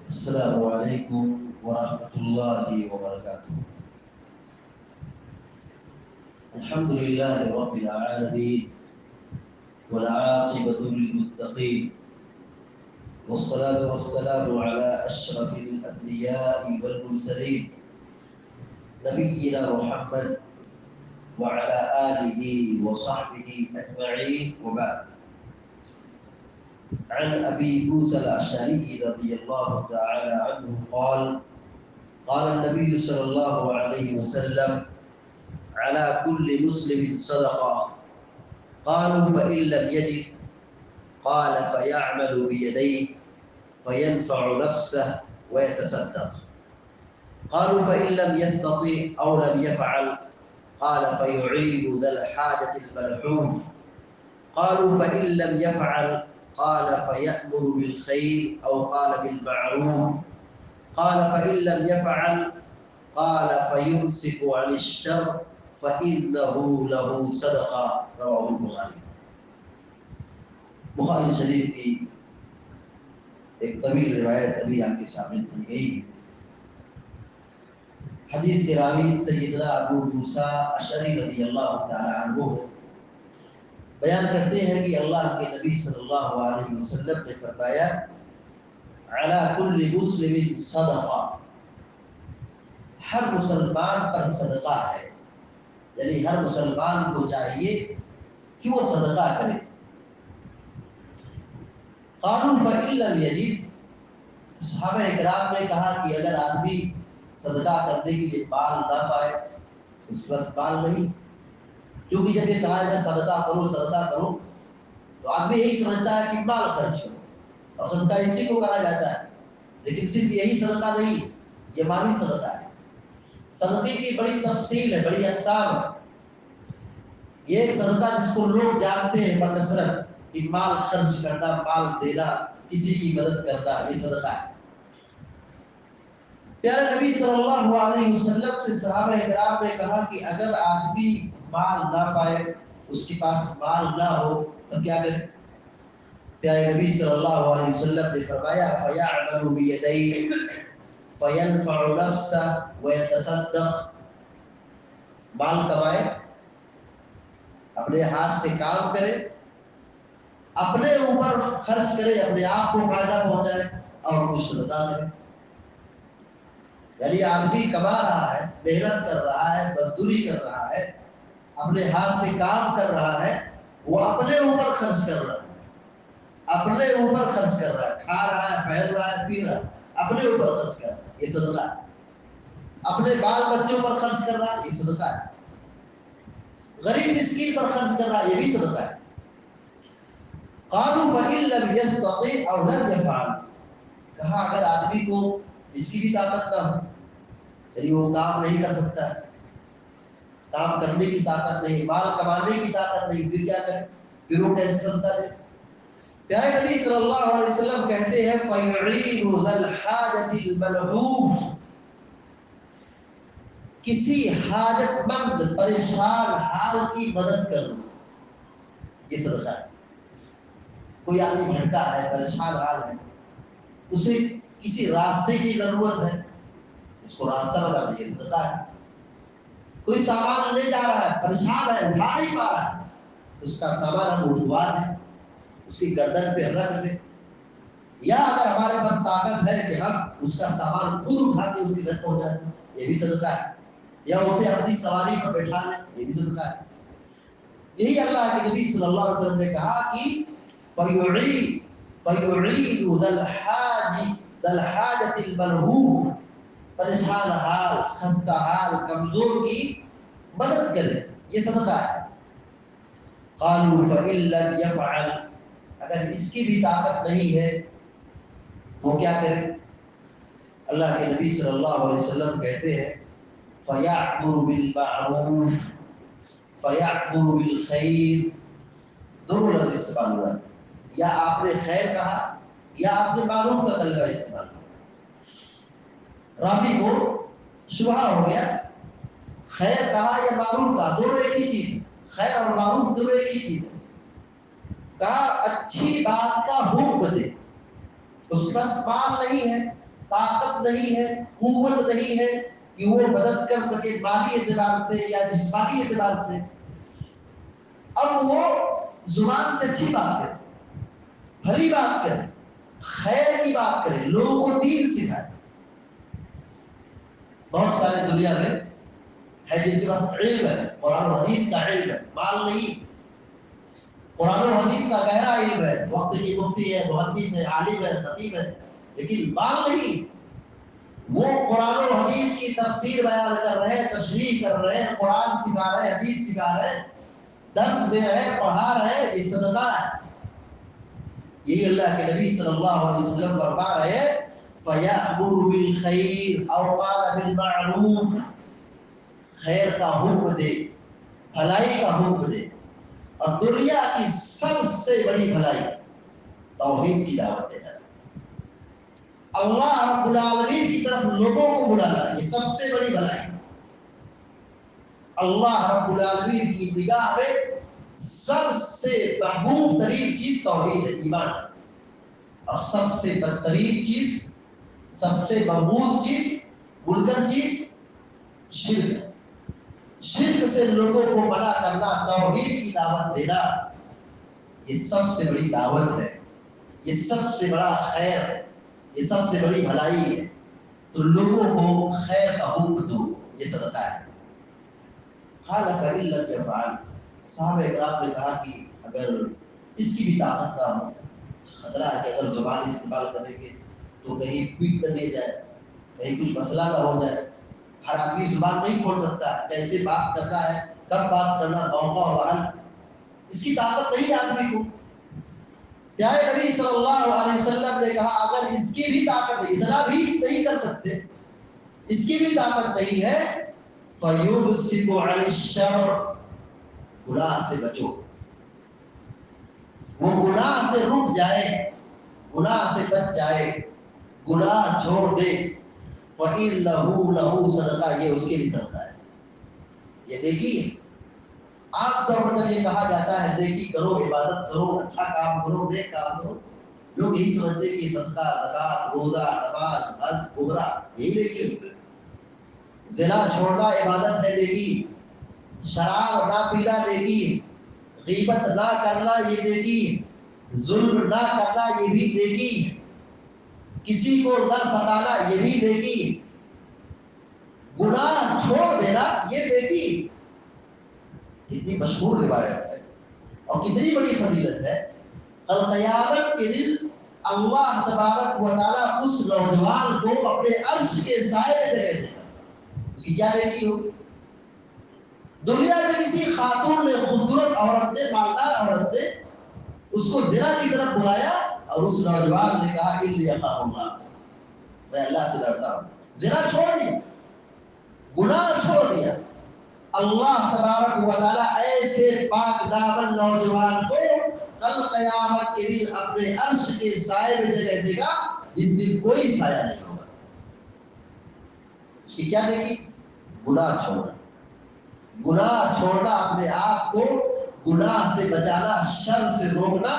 السلام علیکم ورحمۃ اللہ وبرکاتہ۔ الحمد للہ رب العالمین والعاقبۃ للمتقین والصلاة والسلام على اشرف الانبیاء والمرسلین نبینا محمد وعلى آلہ وصحبہ اجمعین وبعد۔ عن ابی موسى الاشعری رضی اللہ تعالی عنہ قال قال النبي صلى الله عليه وسلم على كل مسلم صدقة. قالوا فإن لم يجد قال فيعمل بيديه فينفع نفسه ويتصدق. قالوا فإن لم يستطع أو لم يفعل قال فيعين ذا الحاجة الملحوف. قالوا فإن لم يفعل قال فيأمر بالخير أو قال بالمعروف. قال فإن لم يفعل قال فيمسك عن الشر فإنه له صدقة. رواه البخاری۔ بخاری شریف کی ایک طویل روایت ابھی آپ کے سامنے پڑھی گئی۔ حدیث کے راوی سیدنا ابو موسیٰ اشعری رضی اللہ تعالی عنہ بیان کرتے ہیں کہ اللہ کے نبی صلی اللہ علیہ وسلم نے فرمایا علی کل مسلم صدقہ، ہر مسلمان پر صدقہ ہے، یعنی ہر مسلمان کو چاہیے کہ وہ صدقہ کرے۔ قالوا فإن لم يجد، صحابہ اکرام نے کہا کہ اگر آدمی صدقہ کرنے کے لیے مال نہ پائے، اس کے پاس مال نہیں، کیونکہ جب یہ کہا جائے صدقہ کرو تو آدمی یہی سمجھتا ہے کہ مال خرچ کرو، اور صدقہ اسی کو کہا جاتا ہے، لیکن صرف یہی صدقہ نہیں، یہ مالی صدقہ ہے۔ صدقے کی بڑی تفصیل ہے، بڑی اقسام ہے۔ یہ ایک صدقہ جس کو لوگ جانتے ہیں بکثرت کہ مال خرچ کرنا، مال دینا، کسی کی مدد کرنا، یہ صدقہ ہے۔ پیارے نبی صلی اللہ علیہ وسلم سے صحابہ کرام نے کہا کہ اگر آدمی مال نہ پائے، اس کے پاس مال نہ ہو تو کیا کرے؟ پیارے نبی صلی اللہ علیہ وسلم نے فرمایا فَيَعْمَلُ بِيَدَيْهِ فَيَنْفَعُ نَفْسَهُ وَيَتَصَدَّقُ، مال کمائے، اپنے ہاتھ سے کام کرے، اپنے اوپر خرچ کرے، اپنے آپ کو فائدہ پہنچائے اور کچھ صدقہ کرے۔ یعنی آدمی کما رہا ہے، محنت کر رہا ہے، مزدوری کر رہا ہے، اپنے ہاتھ سے کام کر رہا ہے، وہ اپنے اوپر خرچ کر رہا ہے، اپنے اوپر خرچ کر رہا ہے، کھا رہا ہے، پہن رہا ہے، پی رہا ہے، اپنے اوپر خرچ کر رہا ہے، یہ صدقہ ہے۔ اپنے بال بچوں پر خرچ کر رہا ہے، یہ صدقہ ہے۔ غریب مسکین پر خرچ کر رہا ہے، یہ بھی صدقہ ہے۔ قالوا فإن لم يستطع أو لم يفعل، کہا اگر آدمی کو اس کی بھی طاقت نہ ہو، یعنی وہ کام نہیں کر سکتا ہے، کام کرنے کی طاقت نہیں، مال کمانے کی طاقت نہیں، پھر کیا کرے؟ پھر وہ کیسے صدقہ دے؟ پیارے نبی صلی اللہ علیہ وسلم کہتے ہیں فَيُعِينُ ذَا الْحَاجَةِ الْمَلْحُوفِ، کسی حاجت مند پریشان حال کی مدد کرنا، یہ صدقہ ہے۔ کوئی آدمی بھٹکا ہے، پریشان حال ہے، اسے کسی راستے کی ضرورت ہے، اس کو راستہ بتا دیں، یہ صدقہ ہے۔ کوئی سامان لے جا رہا ہے، پریشان ہے، اٹھا نہیں پا رہا ہے، اس کا سامان ہم اٹھوا دیں، اس کی گردن پہ رکھ دیں، یا اگر ہمارے پاس طاقت ہے کہ ہم اس کا سامان خود اٹھا کے اس کے گھر پہنچا دیں، یہ بھی صدقہ ہے، یا اسے اپنی سواری پر بٹھا لیں، یہ بھی صدقہ ہے۔ یہی اللہ کے نبی صلی اللہ علیہ وسلم نے کہا کہ فَيُعِينُ ذَا الْحَاجَةِ الْمَلْهُوفِ، پریشان حال، خستہ حال، کمزور کی مدد کرے، یہ صدقہ ہے۔ قالوا فإن لم يفعل، اگر اس کی بھی طاقت نہیں ہے تو کیا کرے؟ اللہ کے نبی صلی اللہ علیہ وسلم کہتے ہیں فَيَعْمُرُ بِالْمَعْرُوفِ فَيَعْمُرُ بِالْخَيْرِ، دونوں لفظ استعمال ہوا ہے، یا آپ نے خیر کہا یا آپ نے معروف کا طریقہ استعمال کیا۔ راوی کو شبہ ہو گیا، خیر کہا یا معروف کہا، دونوں ایک ہی چیز ہے، خیر اور معروف دونوں ایک ہی چیز ہے۔ کہا اچھی بات کا حکم دے، اس کے پاس مال نہیں ہے، طاقت نہیں ہے، قوت نہیں ہے کہ وہ مدد کر سکے مالی اعتبار سے یا جسمانی اعتبار سے، اب وہ زبان سے اچھی بات کرے، بھلی بات کرے، خیر کی بات کرے، لوگوں کو دین سکھائے۔ بہت سارے دنیا میں ہے جن کے پاس علم ہے، قرآن و حدیث کا علم ہے، مال نہیں، قرآن و حدیث کا گہرا علم ہے، وقت کی مفتی ہے، محدث ہے، عالم ہے، خطیب ہے، لیکن مال نہیں۔ وہ قرآن و حدیث کی تفسیر بیان کر رہے ہیں، تشریح کر رہے ہیں، قرآن سکھا رہے ہیں، حدیث سکھا رہے ہیں، درس دے رہے ہیں، پڑھا رہے ہیں، یہ صدقہ ہے۔ یہی اللہ کے نبی صلی اللہ علیہ وسلم فرما رہے ہیں فَيَأْمُرُ بِالْخَيْرِ أَوْ قَالَ بِالْمَعْرُوفِ، خیر کا حکم دے، بھلائی کا حکم دے۔ اور دنیا کی سب سے بڑی بھلائی توحید کی دعوت ہے، اللہ رب العالمین کی طرف لوگوں کو بلانا، یہ سب سے بڑی بھلائی۔ اللہ رب العالمین کی نگاہ میں سب سے محبوب ترین چیز توحید ہے، ایمان ہے، اور سب سے بدترین چیز، سب سے مقبوض چیز، منکر چیز شرک ہے۔ شرک سے لوگوں کو منع کرنا، توحید کی دعوت دینا، یہ سب سے بڑی دعوت ہے، یہ سب سے بڑا خیر ہے، یہ سب سے بڑی بھلائی ہے۔ تو لوگوں کو خیر کا حکم دو، یہ صدقہ ہے۔ قال فإن لم يفعل، صحابہ اکرام نے کہا کہ اگر اس کی بھی طاقت نہ ہو، خطرہ ہے کہ اگر زبان استعمال کریں گے تو کہیں پیٹ نہ دے جائے، کہیں کچھ مسئلہ نہ ہو جائے۔ ہر آدمی زبان نہیں کھول سکتا، کیسے بات کرنا ہے، کب بات کرنا، موقع اور وقت، اس کی طاقت نہیں آدمی کو۔ پیارے نبی صلی اللہ علیہ وسلم نے کہا اگر اس کی بھی طاقت اتنا بھی نہیں کر سکتے، اس کی بھی طاقت نہیں ہے، فَيُمْسِكُ عَنِ الشَّرِّ، گناہ سے بچو، وہ گناہ سے رک جائے، گناہ سے بچ جائے، گناہ چھوڑ دے، فَإِنَّهُ لَهُ صدقہ، یہ اس کے لیے صدقہ ہے۔ یہ دیکھیے عام طور پر جب یہ کہا جاتا ہے نیکی کرو، عبادت کرو، اچھا کام کرو، نیک کام کرو، لوگ یہی سمجھتے ہیں کہ صدقہ، زکات، روزہ، نماز، حج، عمرہ یہی نیکی ہے۔ زنا چھوڑنا عبادت ہے، نیکی، شراب نہ پینا نیکی ہے، غیبت نہ کرنا یہ نیکی ہے، ظلم نہ کرنا یہ بھی نیکی ہے، کسی کو نہ ستانا یہ بھی نیکی ہے، گناہ چھوڑ دینا یہ نیکی ہے۔ کتنی مشہور روایت ہے اور کتنی بڑی فضیلت ہے۔ کل قیامت کے دن اللہ تبارک و تعالیٰ اس نوجوان کو اپنے عرش کے سائے میں جگہ دے گا۔ اس کی کیا نیکی ہوگی؟ دنیا میں کسی خاتون نے، خوبصورت عورت نے، مالدار عورت نے اس کو زنا کی طرف بلایا اور اس نوجوان نے کہا انی اخاف اللہ، میں اللہ سے ڈرتا ہوں، زنا چھوڑ دیا، گناہ چھوڑ دیا۔ اللہ تبارک و تعالیٰ ایسے پاک دامن نوجوان کو کل قیامت کے دن اپنے عرش کے سائے میں جگہ دے گا جس دن کوئی سایہ نہیں ہوگا۔ اس کی کیا نیکی؟ گناہ چھوڑنا، گناہ چھوڑنا، اپنے آپ کو گناہ سے بچانا، شر سے روکنا،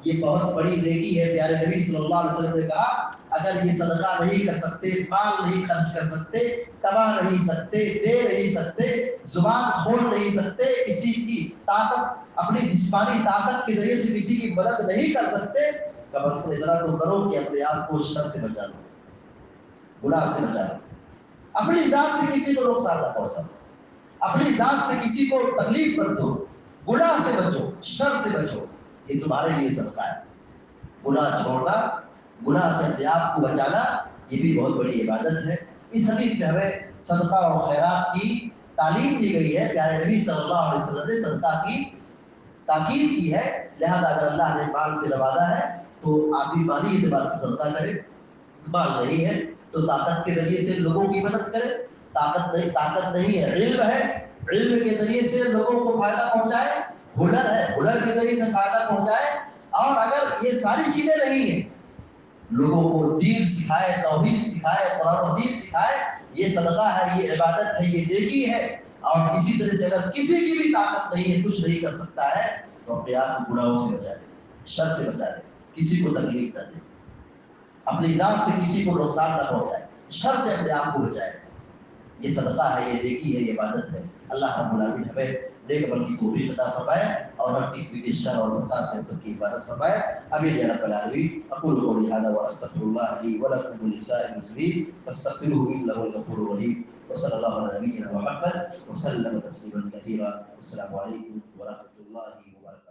یہ بہت بڑی نیکی ہے۔ پیارے نبی صلی اللہ علیہ وسلم نے کہا اگر یہ صدقہ نہیں کر سکتے، مال نہیں خرچ کر سکتے، کما نہیں سکتے، دے نہیں سکتے، زبان کھول نہیں سکتے، کسی کی طاقت، اپنی جسمانی طاقت کے ذریعے سے کسی کی مدد نہیں کر سکتے، کم از کم اتنا تو کرو کہ اپنے آپ کو شر سے بچا لو، گناہ سے بچا لو، اپنی ذات سے کسی کو نقصان نہ پہنچاؤ، اپنی ذات سے کسی کو تکلیف مت دو، گناہ سے بچو، شر سے بچو، یہ تمہارے لیے صدقہ ہے۔ گناہ چھوڑنا، گناہ سے اپنے آپ کو بچانا، یہ بھی بہت بڑی عبادت ہے۔ اس حدیث میں ہمیں صدقہ و خیرات کی تعلیم دی گئی ہے۔ پیارے نبی صلی اللہ علیہ وسلم نے صدقہ کی تاکید کی ہے، لہذا اگر اللہ نے مال سے نوازا ہے تو آپ بھی مالی اعتبار سے صدقہ کریں، مال نہیں ہے تو طاقت کے ذریعے سے لوگوں کی مدد کریں، طاقت نہیں ہے، علم ہے، علم کے ذریعے سے لوگوں کو فائدہ پہنچائے، ہنر ہے، ہنر کے ذریعے سے فائدہ پہنچائے، اور اگر یہ ساری چیزیں نہیں ہیں، لوگوں کو دین سکھائے، توحید سکھائے، قرآن و حدیث سکھائے، یہ صدقہ ہے، یہ عبادت ہے، یہ نیکی ہے۔ اور اسی طرح سے اگر کسی کی بھی طاقت نہیں ہے، کچھ نہیں کر سکتا ہے، تو اپنے آپ کو گناہوں سے بچا دے، شر سے بچا دے، کسی کو تکلیف نہ دے۔ اپنی ذات سے کسی کو نقصان نہ پہنچائے، شر سے اپنے آپ کو بچائے. یہ صدقہ ہے، یہ نیکی ہے، یہ عبادت ہے. اللہ رب العالمین ہمیں نیک عمل کی توفیق عطا فرمائے اور ہر قسم کے شر اور فساد سے سب کی حفاظت فرمائے. آمین یا رب العالمین. اقول قولی ھذا واستغفر الله لي ولكم ولسائر المسلمين فاستغفروه انه الغفور الرحيم. وصلى الله على نبينا محمد وسلم تسليما كثيرا. والسلام عليكم ورحمه الله وبركاته.